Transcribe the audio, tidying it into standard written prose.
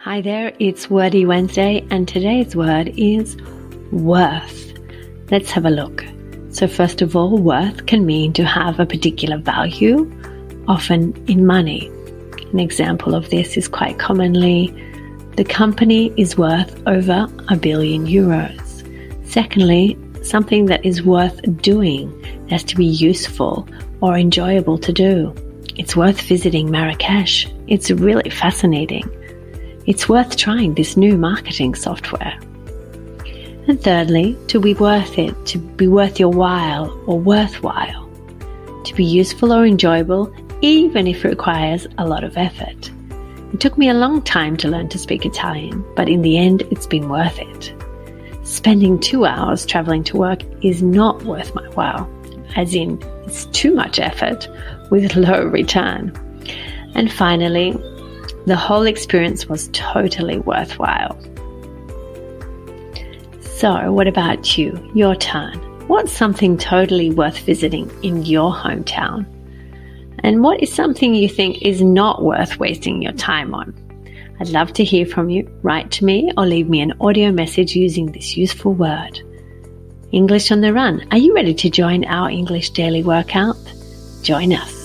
Hi there, it's Wordy Wednesday, and today's word is worth. Let's have a look. So first of all, worth can mean to have a particular value, often in money. An example of this is quite commonly, the company is worth over €1 billion. Secondly, something that is worth doing has to be useful or enjoyable to do. It's worth visiting Marrakesh. It's really fascinating. It's worth trying this new marketing software. And thirdly, to be worth it, to be worth your while or worthwhile. To be useful or enjoyable, even if it requires a lot of effort. It took me a long time to learn to speak Italian, but in the end, it's been worth it. Spending 2 hours traveling to work is not worth my while, as in it's too much effort with low return. And finally, the whole experience was totally worthwhile. So, what about you? Your turn. What's something totally worth visiting in your hometown? And what is something you think is not worth wasting your time on? I'd love to hear from you. Write to me or leave me an audio message using this useful word. English on the Run. Are you ready to join our English daily workout? Join us.